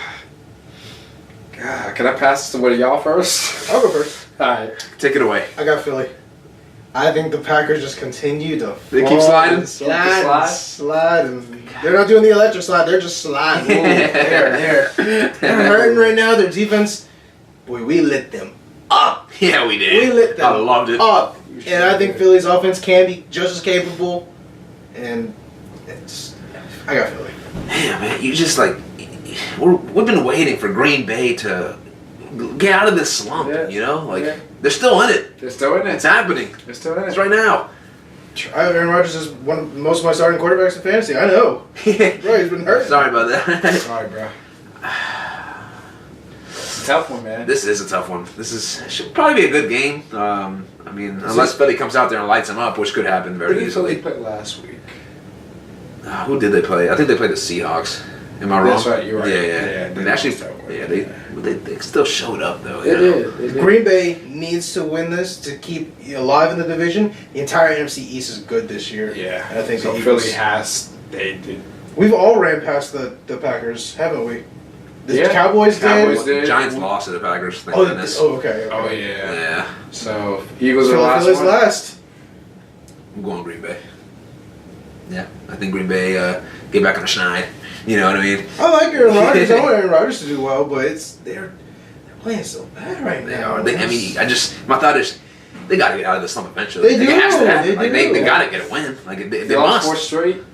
God, can I pass this to one of y'all first? I'll go first. All right. Take it away. I got Philly. I think the Packers just continue to They keep fall sliding? and slide, and they're not doing the electric slide. They're just sliding. They're hurting right now. Their defense, boy, we lit them up. Yeah, we did. We lit them I loved it. up. And I think Philly's offense can be just as capable. And I got Philly. Yeah, man, you just we've been waiting for Green Bay to get out of this slump. Yeah. They're still in it. They're still in it. It's happening. They're still in it. It's right now. Aaron Rodgers is one of most of my starting quarterbacks in fantasy. I know. Bro, he's been hurt. Sorry about that. Sorry, bro. It's a tough one, man. This is a tough one. Should probably be a good game. I mean, unless Philly comes out there and lights them up, which could happen very Who did Philly easily. play last week? Who did they play? I think they played the Seahawks. Am I wrong? That's right. You're right. Yeah. And actually, they still showed up though. They did. Green Bay needs to win this to keep alive in the division. The entire NFC East is good this year. Yeah. And I think so the Philly Eagles, has. They did. We've all ran past the Packers, haven't we? The Yeah. Cowboys Cowboys did. did. Giants lost to the Packers. Thank Oh, goodness. okay. Oh yeah. Yeah. So Eagles are the last Philly's one. last. I'm going Green Bay. Yeah, I think Green Bay get back on the schneid. You know what I mean? I like Aaron Rodgers. I want Aaron Rodgers to do well, but they're playing so bad right They now. are. My thought is, they got to get out of this slump eventually. They do. have to happen. They do. They got to get a win. Like they lost must. 4 straight.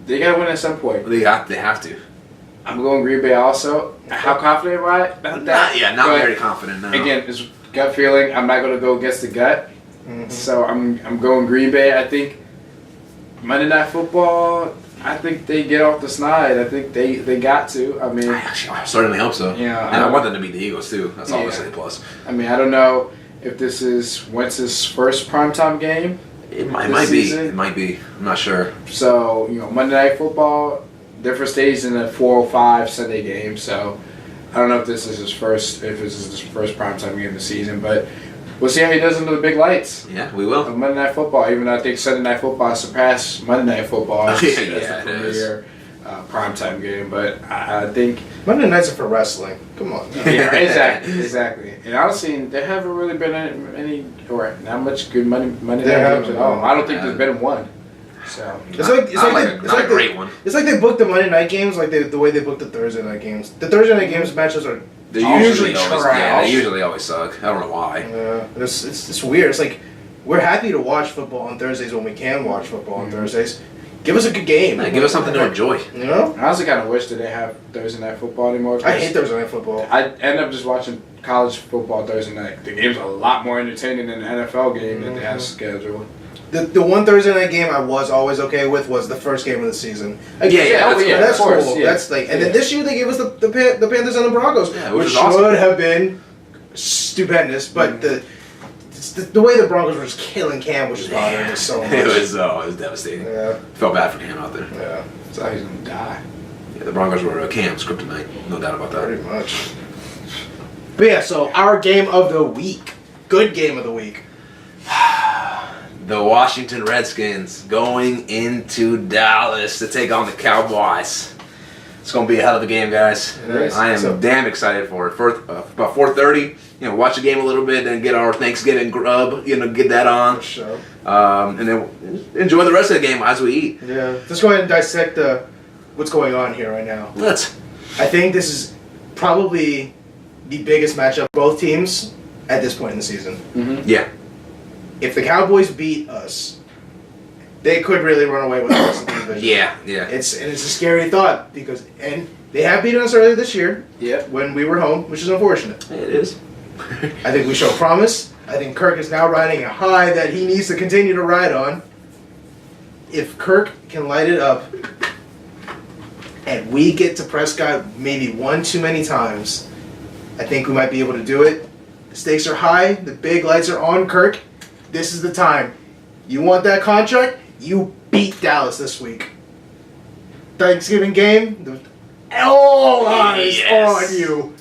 They gotta win at some point. They have to. I'm going Green Bay also. How confident am I about that? Not But very confident now. Again, it's gut feeling. I'm not gonna go against the gut. Mhm. So I'm going Green Bay. I think Monday Night Football. I think they get off the snide. I think they got to. I mean, I certainly hope so. Yeah, and I want them to beat the Eagles too. That's Yeah. obviously a plus. I mean, I don't know if this is Wentz's first primetime game. It this might be. season. It might be. I'm not sure. So Monday Night Football, different stages in the 4:05 Sunday game. So I don't know if this is his first primetime game of the season, but we'll see how he does under the big lights. Yeah, we will. Of Monday Night Football, even though I think Sunday Night Football surpassed Monday Night Football as Yeah, the it is. premier primetime game. But I think Monday nights are for wrestling. Come on. yeah, exactly. And honestly, there haven't really been any or not much good Monday Night There games at haven't all. been. I don't think there's been one. So It's like a great one. It's like they booked the Monday night games like the way they booked the Thursday night games. The Thursday night games matches are They usually always, trash. yeah, they usually always suck. I don't know why. It's weird. It's like we're happy to watch football on Thursdays when we can watch football on Thursdays. Give us a good game. Yeah, give us something to enjoy. You know? I honestly kind of wish that they have Thursday Night Football anymore. I hate Thursday night football. I end up just watching college football Thursday night. The game's a lot more entertaining than the NFL game that they have scheduled. The one Thursday night game I was always okay with was the first game of the season. Yeah, That's of course, cool. yeah. That's like, and then this year they gave us the Panthers and the Broncos, Yeah, which which is should awesome. have been stupendous. But the way the Broncos were just killing Cam, which is bothering me so much. It was devastating. Yeah, Felt bad for Cam out there. yeah, It's like he's gonna die. Yeah, the Broncos were Cam's kryptonite. No doubt about pretty that. much. But yeah, so our game of the week, good game of the week. The Washington Redskins going into Dallas to take on the Cowboys. It's going to be a hell of a game, guys. It is. I am So- damn excited for it. About 4:30, watch the game a little bit, then get our Thanksgiving grub, get that on. Show. And then enjoy the rest of the game as we eat. Yeah, let's go ahead and dissect what's going on here right now. Let's. I think this is probably the biggest matchup of both teams at this point in the season. Yeah. If the Cowboys beat us, they could really run away with the rest of the division. Yeah. It's a scary thought because they have beaten us earlier this year. Yep. When we were home, which is unfortunate. It is. I think we show promise. I think Kirk is now riding a high that he needs to continue to ride on. If Kirk can light it up, and we get to Prescott maybe one too many times, I think we might be able to do it. The stakes are high. The big lights are on Kirk. This is the time. You want that contract? You beat Dallas this week. Thanksgiving game, all eyes are on you.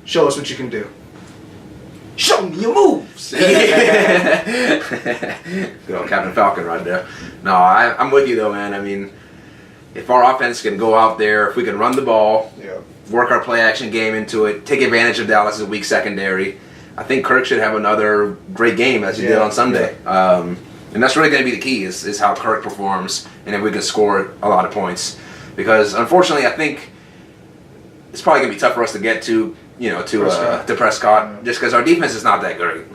Show us what you can do. Show me your moves. Good old Captain Falcon right there. No, I'm with you though, man. I mean, if our offense can go out there, if we can run the ball, Yeah. work our play action game into it, take advantage of Dallas' weak secondary, I think Kirk should have another great game as he did on Sunday. And that's really going to be the key is how Kirk performs and if we can score a lot of points. Because unfortunately, I think it's probably going to be tough for us to get to Prescott just because our defense is not that great.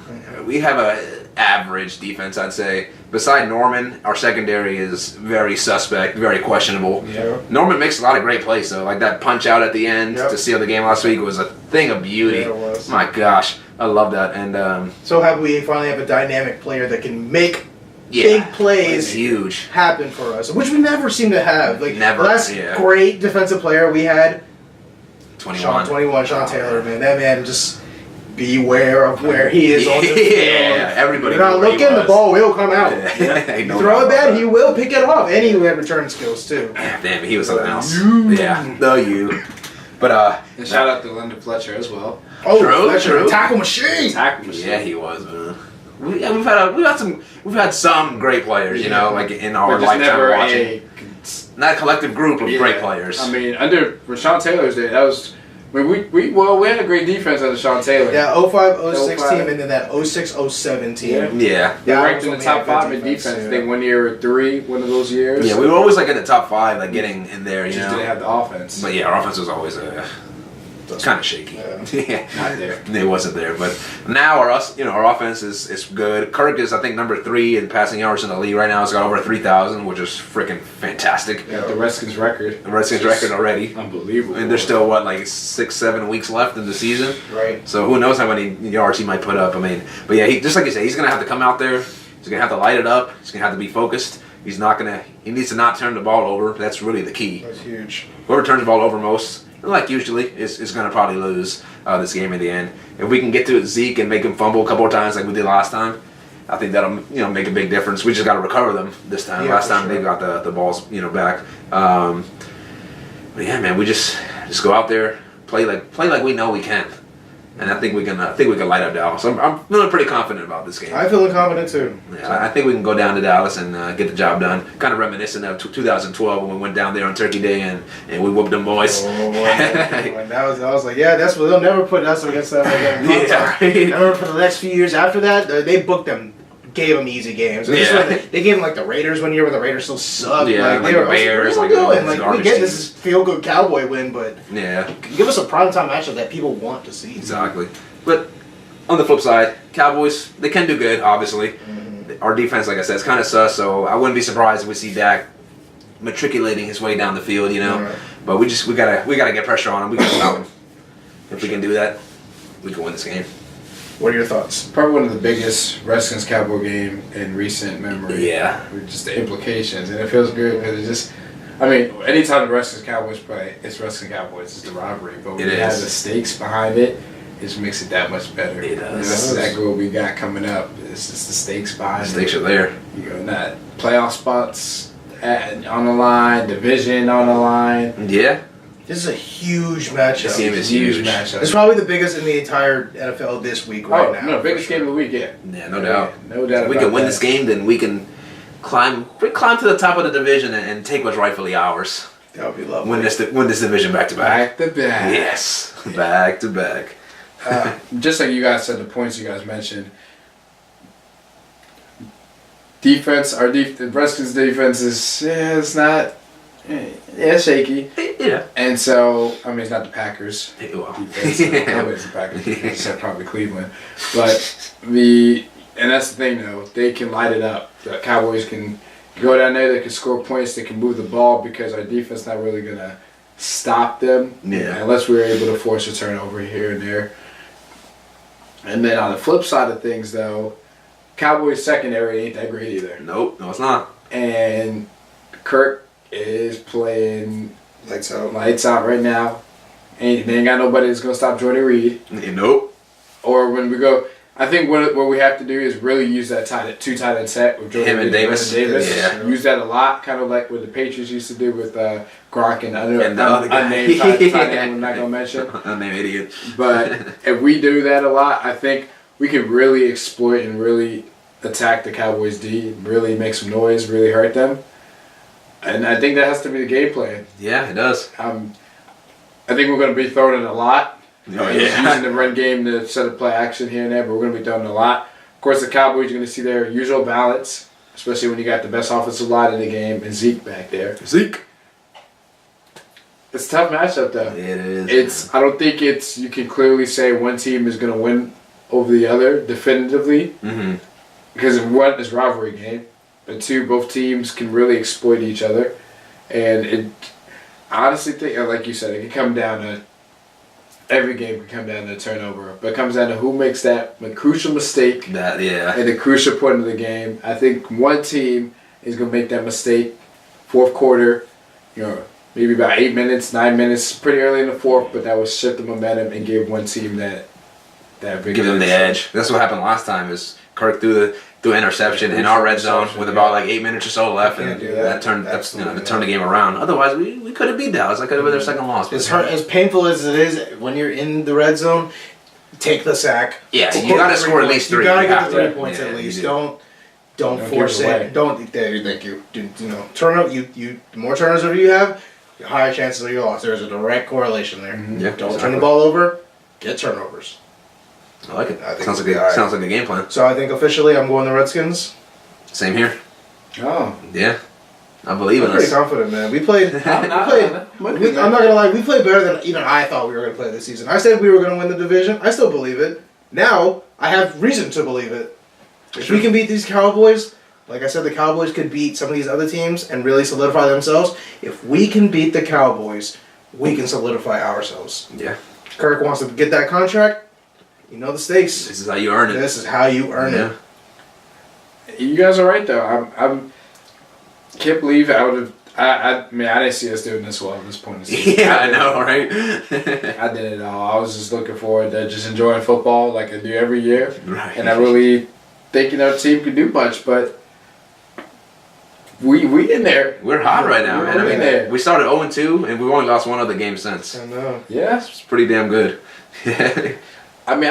We have a average defense, I'd say. Beside Norman, our secondary is very suspect, very questionable. Yeah. Norman makes a lot of great plays, though. Like that punch out at the end Yep. to seal the game last week was a thing of beauty. Yeah, it was. My gosh, I love that. And So have we finally have a dynamic player that can make yeah, big plays it's huge. happen for us, which we never seem to have. Like Never, the last yeah. great defensive player we had, 21. Sean Taylor, man. That man just beware of where he is on the field. Yeah, everybody. You're not knew where he looking, the was. ball will come out. Yeah. You throw it bad, he will pick it off, and he will have return skills too. Damn, he was something else. Yeah, the you. But And shout out to London Fletcher as well. Oh, True, Fletcher, true. tackle machine. Tackle machine. yeah, he was, man. We've had some great players, you know, like in our But just lifetime never watching. Not a collective group of great players. I mean, under Rashawn Taylor's day, that was. I mean, we had a great defense under Sean Taylor. Yeah, 05, 06 05. team, and then that 06, 07 team. Yeah. They Yeah, ranked in the top 5 in defense. yeah. They 1 year or 3, one of those years. Yeah, we were always like in the top 5, like getting in there, you Just know. didn't have the offense. But yeah, our offense was always kind of shaky. Yeah. Not there. It wasn't there, but now our offense is good. Kirk is I think number 3 in passing yards in the league right now. He's got over 3,000, which is freaking fantastic. Got the Redskins record. The Redskins record already, Unbelievable. and there's still like 6-7 weeks left in the season. Right. So who knows how many yards he might put up? I mean, but yeah, just like you say, he's gonna have to come out there. He's gonna have to light it up. He's gonna have to be focused. He's not gonna. He needs to not turn the ball over. That's really the key. That's huge. Whoever turns the ball over most, like usually, is going to probably lose this game in the end. If we can get to Zeke and make him fumble a couple of times like we did last time, I think that'll make a big difference. We just got to recover them this time. Yeah, Last time sure. they got the balls back. But yeah, man, we just go out there, play like we know we can, and I think we can light up Dallas. I'm feeling pretty confident about this game. I'm feeling confident too. Yeah, I think we can go down to Dallas and get the job done. Kind of reminiscent of 2012 when we went down there on Turkey Day and we whooped them boys. I was like, yeah, that's what they'll never put us against them again. Yeah, right. I remember for the next few years after that, they booked them, gave them easy games. And this Yeah. one, they gave them like the Raiders one year when the Raiders still sucked. Yeah, like, the were Bears, like, like, what are we doing? Like, we garbage get teams. this feel good Cowboy win, but Yeah, give us a primetime matchup that people want to see. exactly. But on the flip side, Cowboys, they can do good, obviously. Our defense, like I said, is kind of sus, so I wouldn't be surprised if we see Dak matriculating his way down the field, Right. But we gotta get pressure on him. We gotta stop him. If we can do that, we can win this game. What are your thoughts? Probably one of the biggest Redskins Cowboy game in recent memory. Yeah. With just the implications, and it feels good because it just. I mean, anytime the Redskins Cowboys play, it's Redskins Cowboys. It's the rivalry, but when It you have is. the stakes behind it, it just makes it that much better. It does. And that's exactly what we got coming up. It's just the stakes behind The stakes it. are there. Not playoff spots on the line, division on the line. Yeah. This is a huge matchup. This game is Huge huge. matchup. It's probably the biggest in the entire NFL this week right now. No, biggest game of the week, yeah. Yeah, no doubt. No doubt If we about can win that. this game, then we can climb to the top of the division and take what's rightfully ours. That would be lovely. Win this division back to back. Back to back. Yes, back to back. Just like you guys said, the points you guys mentioned. Defense, the Redskins defense is, it's not, it's shaky. Yeah. And so, I mean, it's not the Packers. Well, Defense. Nobody's the Packers defense, except probably Cleveland. But and that's the thing though, they can light it up. The Cowboys can go down there, they can score points, they can move the ball because our defense not really going to stop them. Yeah. Unless we're able to force a turnover here and there. And then on the flip side of things though, Cowboys secondary ain't that great either. Nope, no, it's not. And Kirk is playing Lights out. right now. They ain't got nobody that's going to stop Jordan Reed. Nope. Or when we go, I think what we have to do is really use that two tight end set with Jordan Him and Reed Davis. Davis. Yeah. Use that a lot, kind of like what the Patriots used to do with Gronk and And the other guy. unnamed tight end we're not going to mention. Unnamed idiot. But if we do that a lot, I think we can really exploit and really attack the Cowboys D, really make some noise, really hurt them. And I think that has to be the game plan. Yeah, it does. I think we're going to be throwing it a lot. Oh, Using the run game to set up play action here and there, but we're going to be throwing it a lot. Of course, the Cowboys are going to see their usual balance, especially when you got the best offensive line in the game and Zeke back there. Zeke. It's a tough matchup, though. It is. I don't think you can clearly say one team is going to win over the other definitively. Mm-hmm. Because one is rivalry game, but two, both teams can really exploit each other, and I honestly think, like you said, it can come down to every game can come down to a turnover, but it comes down to who makes that crucial mistake That yeah. at the crucial point of the game. I think one team is gonna make that mistake, fourth quarter, maybe about 8 minutes, 9 minutes, pretty early in the fourth, but that will shift the momentum and give one team that give them the edge. That's what happened last time. Is Kirk threw an interception in our red zone with about like 8 minutes or so left, and that turned the game around. Otherwise, we could have beat Dallas. That could have been their second loss. As painful as it is when you're in the red zone, take the sack. Yeah, you got to score at least 3. You got to get the 3 points at least. Don't force it. Don't. Thank you. Turnover. The more turnovers you have, the higher chances of your loss. There's a direct correlation there. Mm-hmm. Yeah, don't turn the ball over. Get turnovers. I like it. Sounds like a game plan. So I think officially I'm going the Redskins. Same here. Oh. Yeah. I believe in us. I'm pretty confident, man. We played. I'm not gonna lie. We played better than even I thought we were gonna play this season. I said we were gonna win the division. I still believe it. Now I have reason to believe it. If we can beat these Cowboys, like I said, the Cowboys could beat some of these other teams and really solidify themselves. If we can beat the Cowboys, we can solidify ourselves. Yeah. Kirk wants to get that contract. You know the stakes. This is how you earn it. This is how you earn it. You guys are right though. I can't believe I would have. I mean, I didn't see us doing this well at this point in the season. Yeah, I know, right? I did it all. I was just looking forward to just enjoying football like I do every year. Right. And I really thinking our team could do much, but we in there. We're hot right now, man. We're in there. We started 0-2, and we've only lost one other game since. I know. Yeah. It's pretty damn good. I mean,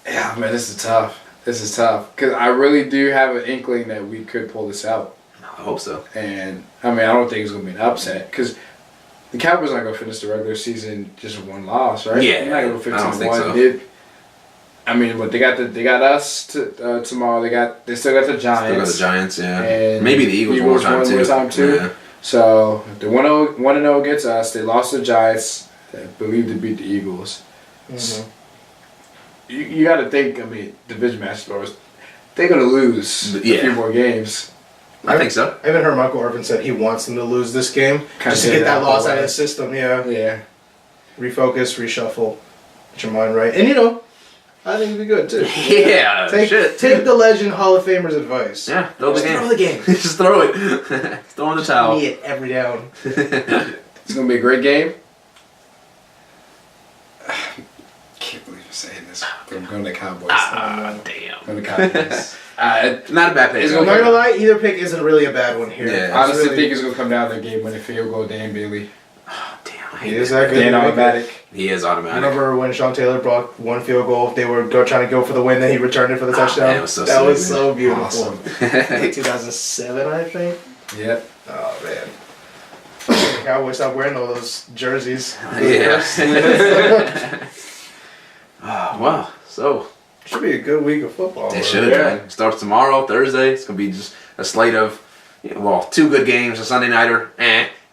yeah, man, this is tough. This is tough because I really do have an inkling that we could pull this out. I hope so. And I mean, I don't think it's gonna be an upset because the Cowboys aren't gonna finish the regular season just with one loss, right? Yeah, they're not gonna go 15-1. So. I mean, but they got us tomorrow. They still got the Giants. Yeah. And maybe the Eagles one more time too. Yeah. So if they're 1-0 against us, they lost to the Giants. I believe they beat the Eagles. Mm-hmm. You got to think. I mean, division match scores. They're gonna lose a few more games. I think so. I even heard Michael Irvin said he wants them to lose this game just to get that loss out of his system. Yeah. Yeah. Refocus, reshuffle, get your mind right, and I think it'd be good too. Yeah. Take the Legend Hall of Famer's advice. Yeah. Throw the game. Just throw it. Throw in the towel. Knee it every down. It's gonna be a great game. Can't believe I'm saying this. But I'm going to Cowboys. Damn. Going to Cowboys. Not a bad pick. I'm not gonna lie, either pick isn't really a bad one here. Yeah, I honestly think it's gonna come down to the game when the field goal. Dan Bailey. Oh, damn. He is that good. Dan automatic. He is automatic. Remember when Sean Taylor brought one field goal? They were trying to go for the win, then he returned it for the touchdown. Man, it was so that sweet, was so beautiful. Awesome. Like 2007, I think. Yep. Oh man. The Cowboys stopped wearing all those jerseys. Yeah. Oh, wow. So. Should be a good week of football. It should, man. Starts tomorrow, Thursday. It's going to be just a slate of, 2 good games. A Sunday nighter,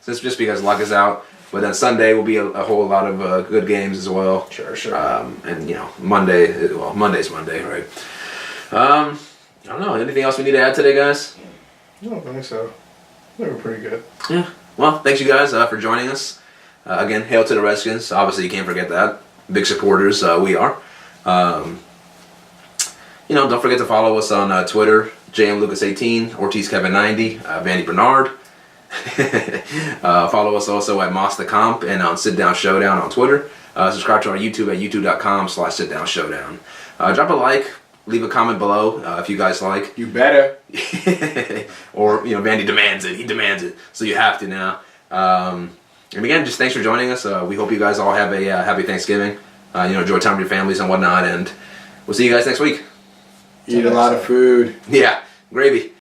just because luck is out. But then Sunday will be a whole lot of good games as well. Sure. And, Monday, Monday's Monday, right? I don't know. Anything else we need to add today, guys? I don't think so. They were pretty good. Yeah. Well, thanks you guys for joining us. Again, hail to the Redskins. Obviously, you can't forget that. Big supporters, we are. Don't forget to follow us on Twitter, JMLucas18, OrtizKevin90, Vandy Bernard. Follow us also at Moss the Comp and on Sit Down Showdown on Twitter. Subscribe to our YouTube at youtube.com/sitdownshowdown. Drop a like, leave a comment below if you guys like. You better. Or, Vandy demands it. He demands it. So you have to now. And again, just thanks for joining us. We hope you guys all have a happy Thanksgiving. Enjoy time with your families and whatnot. And we'll see you guys next week. Eat a lot of food. Yeah, gravy.